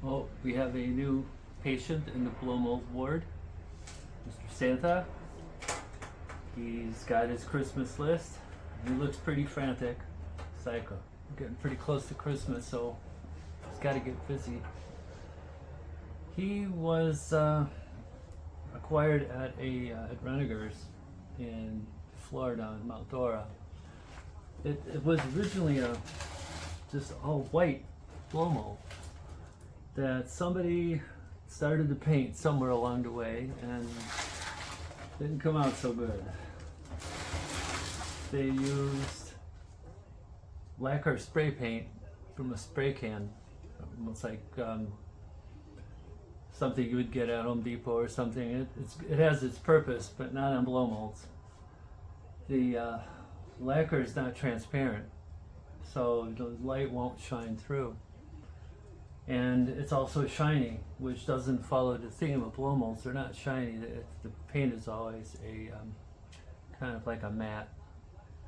Oh, we have a new patient in the blowmold ward, Mr. Santa. He's got his Christmas list. He looks pretty frantic. Psycho. We're getting pretty close to Christmas, so he's got to get busy. He was acquired at at Reniger's in Florida, in Mount Dora. It was originally a just all white blow mold that somebody started to paint somewhere along the way and didn't come out so good. They used lacquer spray paint from a spray can, almost like something you would get at Home Depot or something. It has its purpose, but not on blow molds. The lacquer is not transparent, so the light won't shine through. And it's also shiny, which doesn't follow the theme of blow molds. They're not shiny. The paint is always a kind of like a matte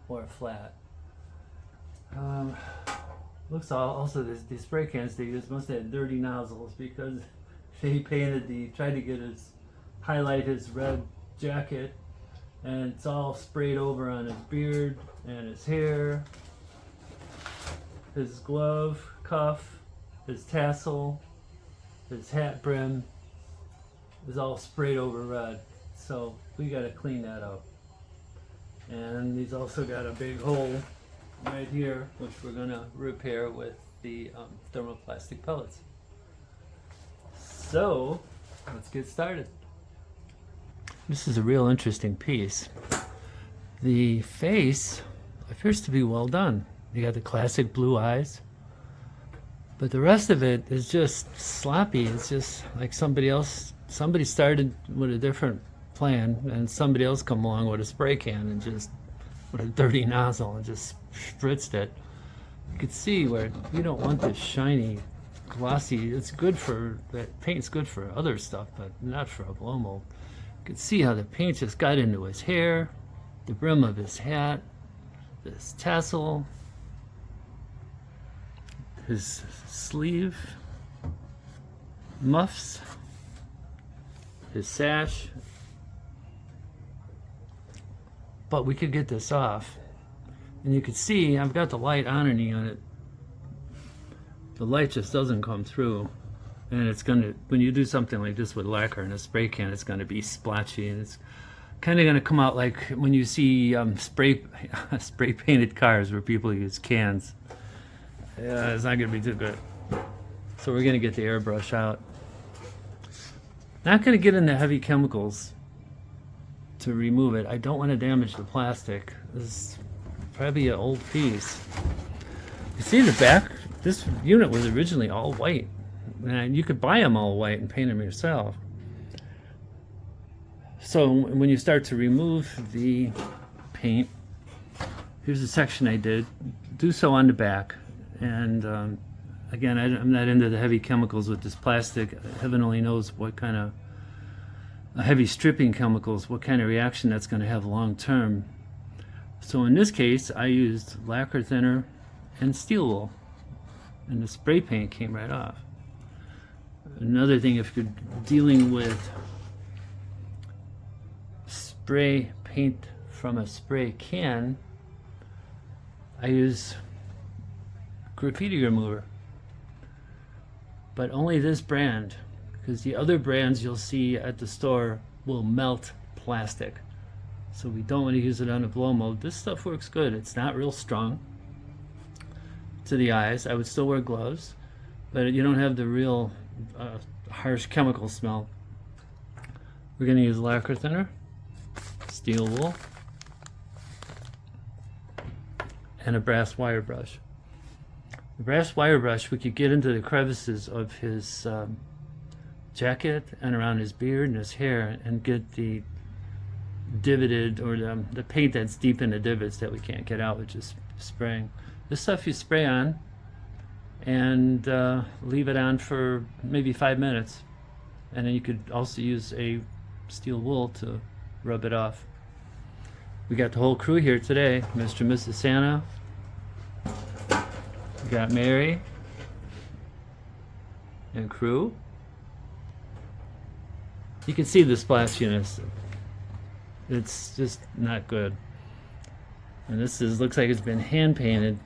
or a flat. Looks also these spray cans they use must have dirty nozzles because he tried to highlight his red jacket, and it's all sprayed over on his beard and his hair, his glove cuff, his tassel, his hat brim is all sprayed over red. So we got to clean that up. And he's also got a big hole right here, which we're going to repair with the thermoplastic pellets. So let's get started. This is a real interesting piece. The face appears to be well done. You got the classic blue eyes, but the rest of it is just sloppy. It's just like somebody started with a different plan and somebody else come along with a spray can and just with a dirty nozzle and just spritzed it. You could see where you don't want this shiny, glossy. It's good for, that paint's good for other stuff, but not for a blow mold. You could see how the paint just got into his hair, the brim of his hat, this tassel, his sleeve, muffs, his sash. But we could get this off. And you can see I've got the light on in the unit. The light just doesn't come through. And it's gonna, when you do something like this with lacquer in a spray can, it's gonna be splotchy, and it's kind of gonna come out like when you see spray painted cars where people use cans. Yeah, it's not gonna be too good. So we're gonna get the airbrush out. Not gonna get into heavy chemicals to remove it. I don't want to damage the plastic. This is probably an old piece. You see the back? This unit was originally all white. And you could buy them all white and paint them yourself. So when you start to remove the paint, here's a section I did. Do so on the back. And again, I'm not into the heavy chemicals with this plastic. Heaven only knows what kind of heavy stripping chemicals, what kind of reaction that's going to have long term. So in this case, I used lacquer thinner and steel wool, and the spray paint came right off. Another thing, if you're dealing with spray paint from a spray can, I use graffiti remover, but only this brand, because the other brands you'll see at the store will melt plastic. So we don't want to use it on a blow mold. This stuff works good. It's not real strong to the eyes. I would still wear gloves, but you don't have the real harsh chemical smell. We're going to use lacquer thinner, steel wool, and a brass wire brush. The brass wire brush, we could get into the crevices of his jacket and around his beard and his hair and get the divoted, or the paint that's deep in the divots that we can't get out with just spraying. This stuff you spray on and leave it on for maybe 5 minutes, and then you could also use a steel wool to rub it off. We got the whole crew here today. Mr. and Mrs. Santa. We got Mary, and crew. You can see the splashiness. It's just not good. And this looks like it's been hand painted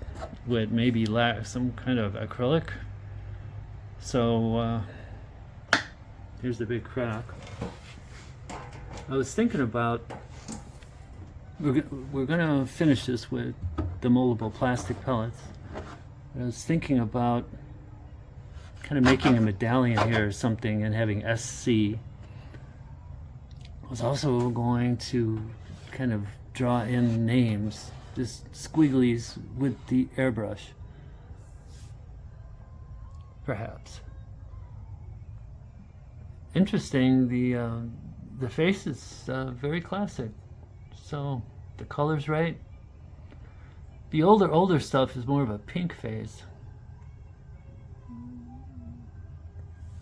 with maybe some kind of acrylic. So here's the big crack. I was thinking about we're gonna finish this with the moldable plastic pellets. I was thinking about kind of making a medallion here or something and having SC. I was also going to kind of draw in names, just squigglies with the airbrush, perhaps. Interesting, the face is very classic, so the color's right. The older stuff is more of a pink face.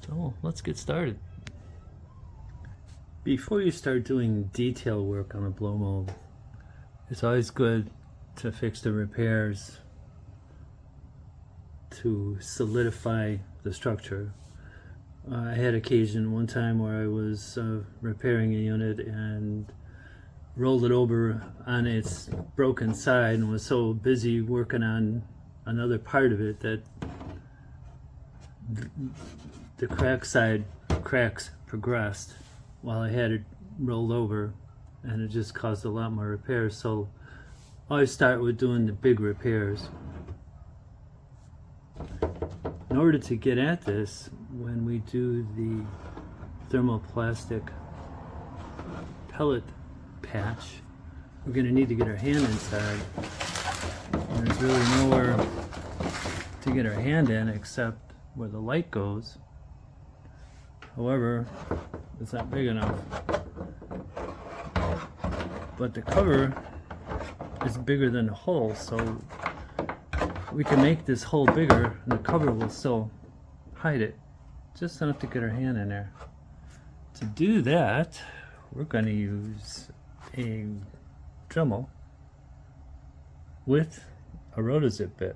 So let's get started. Before you start doing detail work on a blow mold, it's always good to fix the repairs to solidify the structure. I had occasion one time where I was repairing a unit and rolled it over on its broken side and was so busy working on another part of it that the crack side cracks progressed while I had it rolled over, and it just caused a lot more repairs. So I always start with doing the big repairs. In order to get at this, when we do the thermoplastic pellet patch, we're going to need to get our hand inside. And there's really nowhere to get our hand in except where the light goes. However, it's not big enough. But the cover is bigger than the hole, so we can make this hole bigger and the cover will still hide it. Just enough to get our hand in there. To do that, we're going to use a Dremel with a rotozip bit.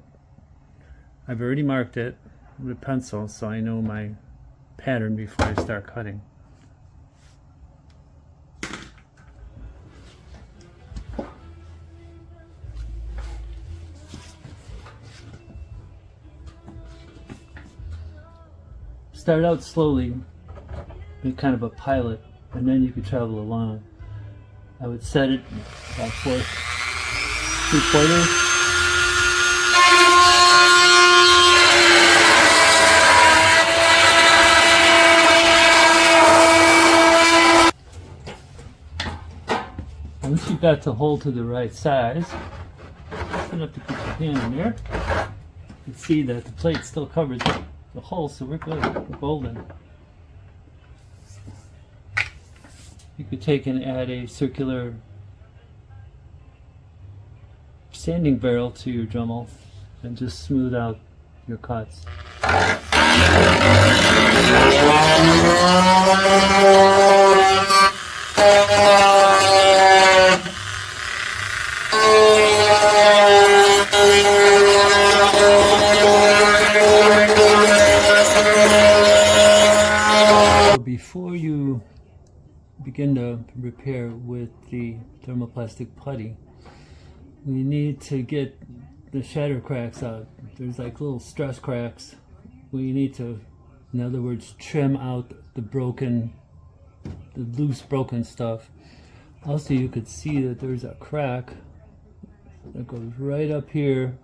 I've already marked it with a pencil so I know my pattern before I start cutting. Start out slowly, be kind of a pilot, and then you could travel along. I would set it about 4 3/4. Once you've got the hole to the right size, just enough to put your hand in there. You can see that the plate still covers the hole, so we're good, we're golden. You could take and add a circular sanding barrel to your Dremel and just smooth out your cuts. Before you begin to repair with the thermoplastic putty, we need to get the shatter cracks out. There's like little stress cracks. We need to, in other words, trim out the loose broken stuff. Also, you could see that there's a crack that goes right up here,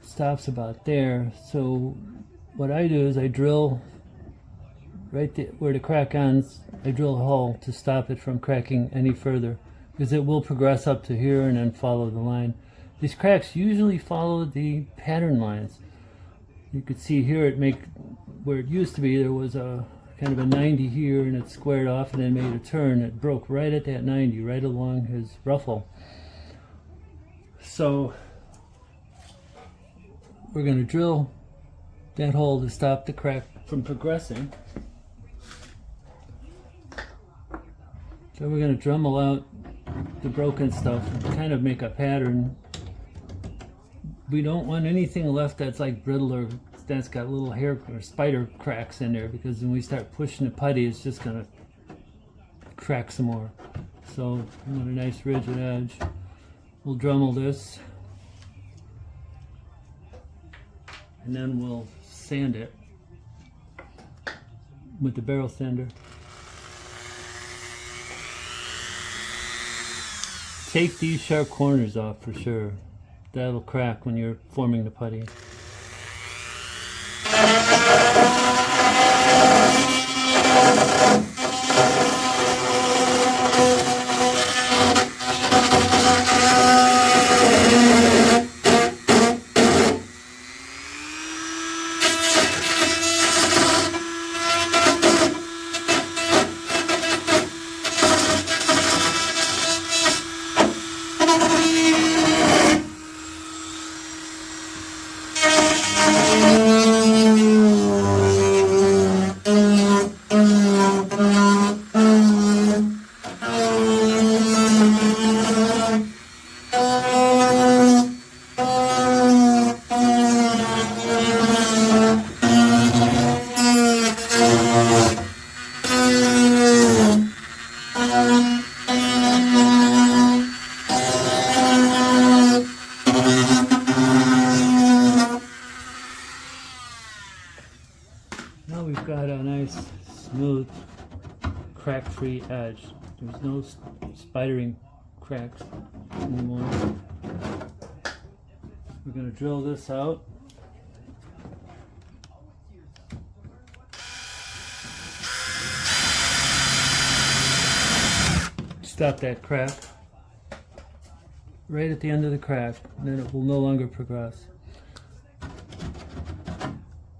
stops about there. So what I do is I drill right there where the crack ends. I drill a hole to stop it from cracking any further, because it will progress up to here and then follow the line. These cracks usually follow the pattern lines. You could see here where it used to be, there was a kind of a 90 here and it squared off and then made a turn. It broke right at that 90, right along his ruffle. So we're going to drill that hole to stop the crack from progressing. So we're going to Dremel out the broken stuff and kind of make a pattern. We don't want anything left that's like brittle or that's got little hair or spider cracks in there, because when we start pushing the putty, it's just gonna crack some more. So we want a nice rigid edge. We'll Dremel this, and then we'll sand it with the barrel sander. Take these sharp corners off for sure. That'll crack when you're forming the putty. Now we've got a nice, smooth, crack-free edge. There's no spidering cracks anymore. We're going to drill this out. Stop that crack right at the end of the crack, and then it will no longer progress.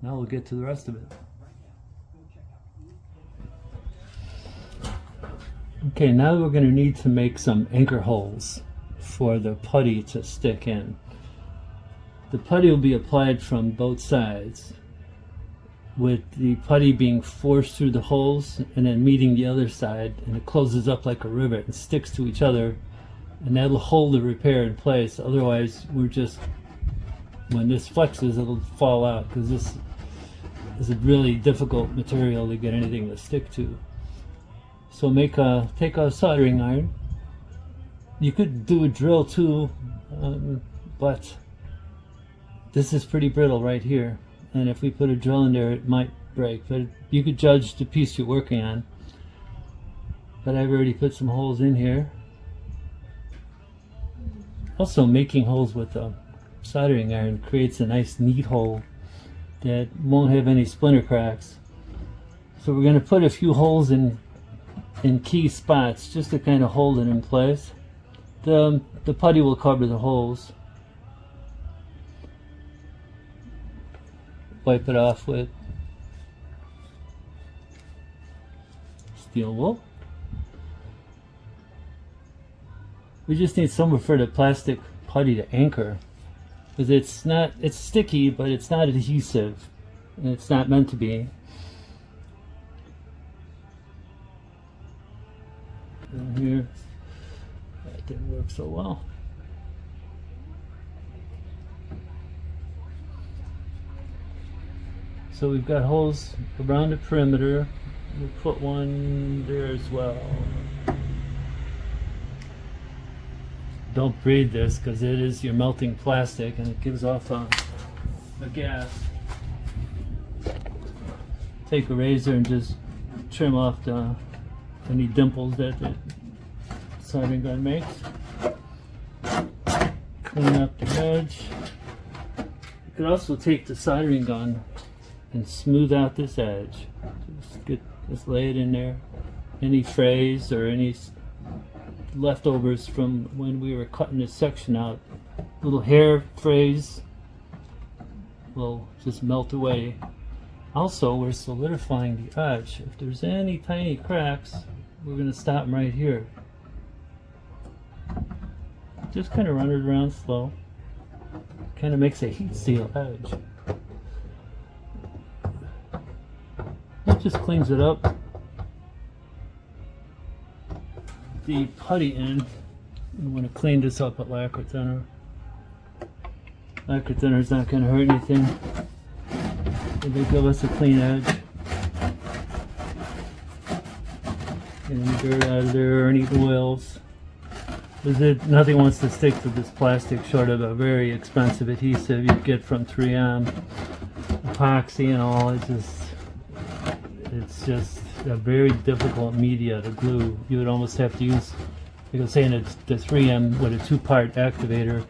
Now we'll get to the rest of it. Okay, now we're going to need to make some anchor holes for the putty to stick in. The putty will be applied from both sides, with the putty being forced through the holes and then meeting the other side, and it closes up like a rivet and sticks to each other, and that'll hold the repair in place. Otherwise, we're just, when this flexes, it'll fall out, because this is a really difficult material to get anything to stick to. So take a soldering iron. You could do a drill too, but this is pretty brittle right here, and if we put a drill in there it might break, but you could judge the piece you're working on. But I've already put some holes in here. Also, making holes with a soldering iron creates a nice neat hole that won't have any splinter cracks. So we're going to put a few holes in key spots just to kind of hold it in place. The putty will cover the holes. Wipe it off with steel wool. We just need somewhere for the plastic putty to anchor, because it's sticky, but it's not adhesive, and it's not meant to be. And here, that didn't work so well. So we've got holes around the perimeter. We'll put one there as well. Don't breathe this, because it is your melting plastic and it gives off a gas. Take a razor and just trim off any dimples that the soldering gun makes. Clean up the edge. You could also take the soldering gun and smooth out this edge. Just lay it in there. Any frays or any leftovers from when we were cutting this section out, little hair frays, will just melt away. Also, we're solidifying the edge. If there's any tiny cracks, we're going to stop them right here. Just kind of run it around slow. Kind of makes a heat seal edge. It just cleans it up. The putty end, I'm going to clean this up with lacquer thinner. Lacquer thinner is not going to hurt anything. So they give us a clean edge. And dirt out of there, or any oils. Nothing wants to stick to this plastic short of a very expensive adhesive you get from 3M, epoxy and all. It's just a very difficult media to glue. You would almost have to use, like I was saying, it's the 3M with a 2-part activator.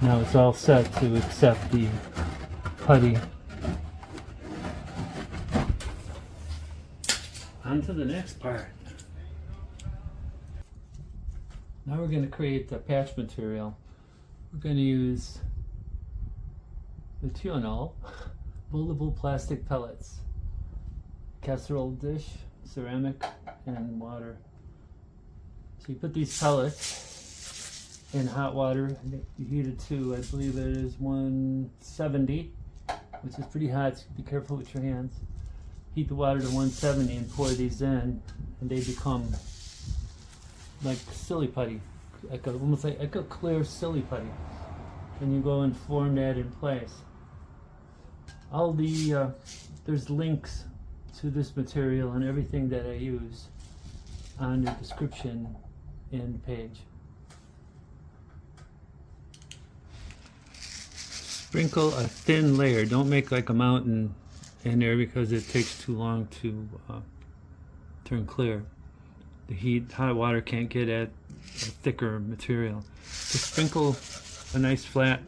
Now it's all set to accept the putty. On to the next part. Now we're going to create the patch material. We're going to use the Tionol moldable plastic pellets, casserole dish, ceramic, and water. So you put these pellets in hot water. You heat it to, I believe it is 170, which is pretty hot, so be careful with your hands. Heat the water to 170 and pour these in, and they become like silly putty, almost like a clear silly putty. And you go and form that in place. All the there's links to this material and everything that I use on the description in the page. Sprinkle a thin layer. Don't make like a mountain in there because it takes too long to turn clear. The hot water can't get at a thicker material. Just sprinkle a nice flat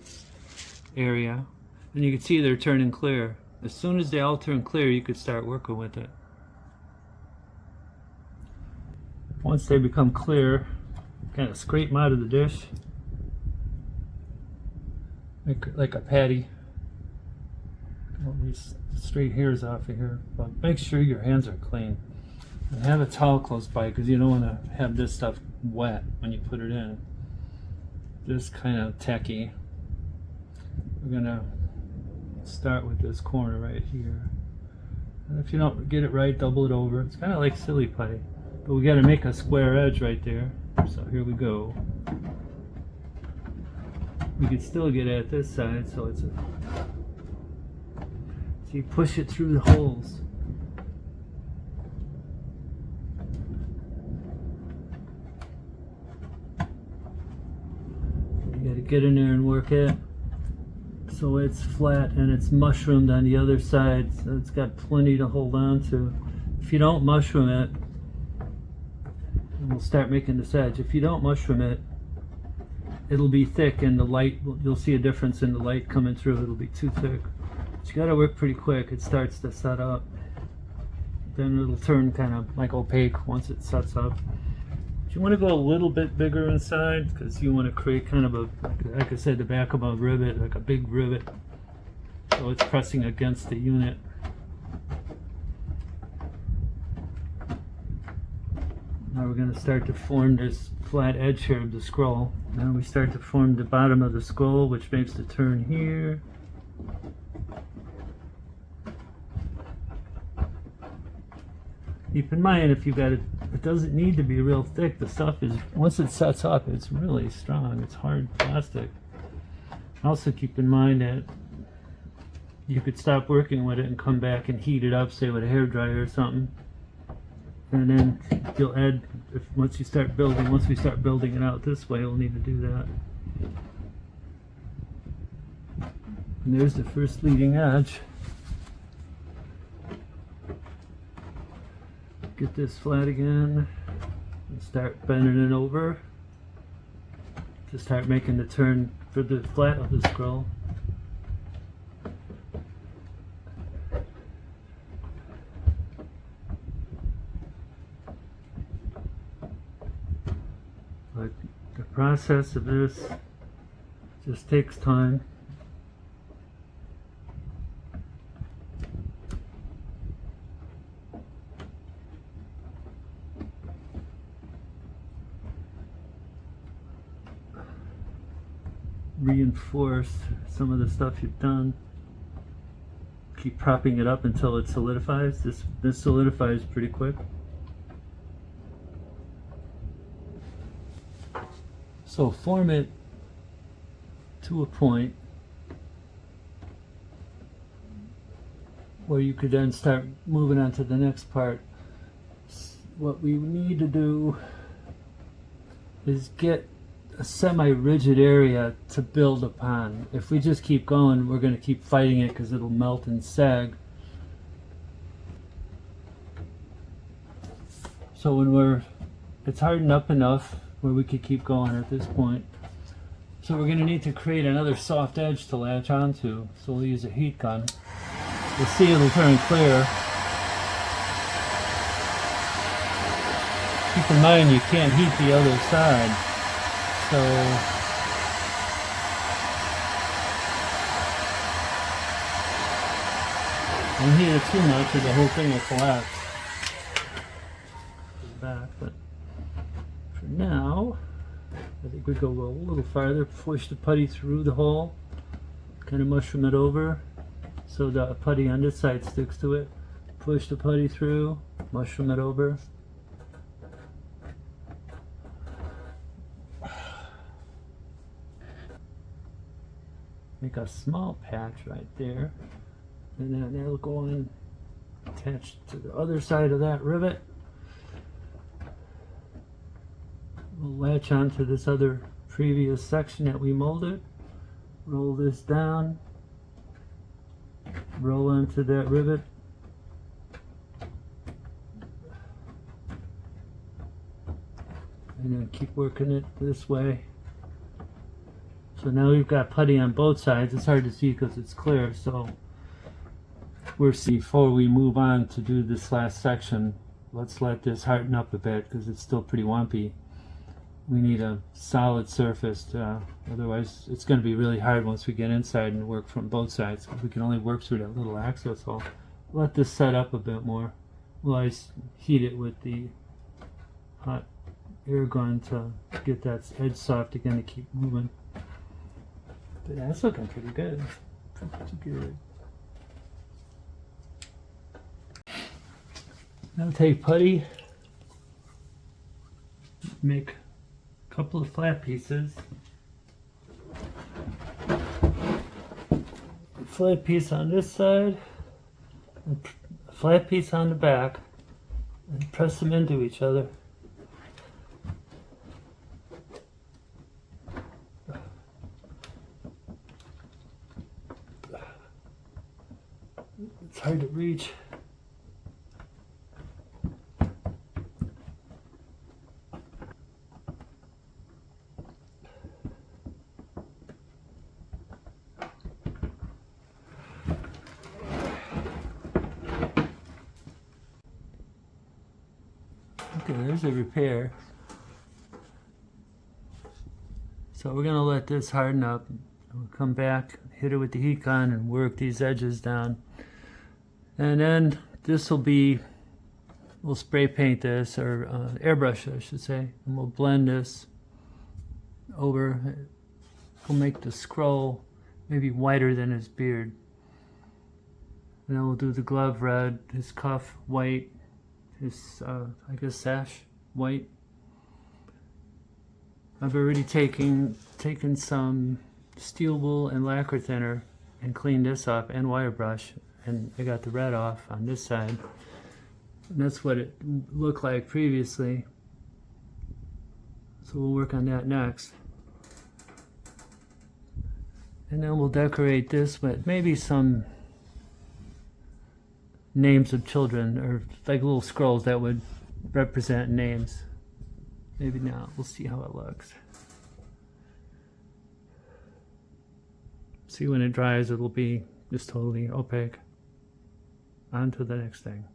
area, and you can see they're turning clear. As soon as they all turn clear, you could start working with it. Once they become clear, kind of scrape them out of the dish, like a patty. All these straight hairs off of here, but make sure your hands are clean. And have a towel close by because you don't want to have this stuff wet when you put it in. Just kind of tacky. We're gonna start with this corner right here. And if you don't get it right, double it over. It's kind of like silly putty, but we got to make a square edge right there. So here we go. We can still get at this side, so it's so you push it through the holes. You got to get in there and work it so it's flat and it's mushroomed on the other side, so it's got plenty to hold on to. If you don't mushroom it, and we'll start making this edge. If you don't mushroom it, it'll be thick, and the light, you'll see a difference in the light coming through. It'll be too thick. But you got to work pretty quick. It starts to set up. Then it'll turn kind of like opaque once it sets up. You want to go a little bit bigger inside because you want to create kind of a, like I said, the back of a rivet, like a big rivet. So it's pressing against the unit. Now we're going to start to form this flat edge here of the scroll. Now we start to form the bottom of the scroll, which makes the turn here. Keep in mind, if you got it, it doesn't need to be real thick. The stuff is, once it sets up, it's really strong. It's hard plastic. Also keep in mind that you could stop working with it and come back and heat it up, say with a hairdryer or something. And then you'll add, once we start building it out this way, we'll need to do that. And there's the first leading edge. Get this flat again and start bending it over to start making the turn for the flat of the scroll. But the process of this just takes time. Reinforce some of the stuff you've done. Keep propping it up until it solidifies. This solidifies pretty quick. So form it to a point where you could then start moving on to the next part. What we need to do is get a semi-rigid area to build upon. If we just keep going, we're going to keep fighting it because it'll melt and sag. So when it's hardened up enough where we could keep going at this point. So we're going to need to create another soft edge to latch onto. So we'll use a heat gun. You'll see it'll turn clear. Keep in mind you can't heat the other side. So don't heat it too much or the whole thing will collapse. Back, but for now, I think we go a little farther, push the putty through the hole, kind of mushroom it over so the putty on this side sticks to it. Push the putty through, mushroom it over. Make a small patch right there, and then that'll go on attached to the other side of that rivet. We'll latch onto this other previous section that we molded, roll this down, roll onto that rivet, and then keep working it this way. So now we've got putty on both sides. It's hard to see because it's clear, so before we move on to do this last section, let's let this harden up a bit because it's still pretty wumpy. We need a solid surface, otherwise it's going to be really hard once we get inside and work from both sides. We can only work through that little access hole. Let this set up a bit more. We'll always heat it with the hot air gun to get that edge soft again to keep moving. But that's looking pretty good. Pretty good. Now take putty, make couple of flat pieces. A flat piece on this side, a flat piece on the back, and press them into each other. It's hard to reach. Okay, there's a repair. So we're going to let this harden up. We'll come back, hit it with the heat gun, and work these edges down. And then this will be, we'll spray paint this, or airbrush I should say, and we'll blend this over. We'll make the scroll maybe whiter than his beard. And then we'll do the glove red, his cuff white, his, I guess, sash white. I've already taken some steel wool and lacquer thinner and cleaned this up, and wire brush, and I got the red off on this side. And that's what it looked like previously. So we'll work on that next. And then we'll decorate this with maybe some names of children, or like little scrolls that would represent names. Maybe now, we'll see how it looks. See, when it dries, it'll be just totally opaque. On to the next thing.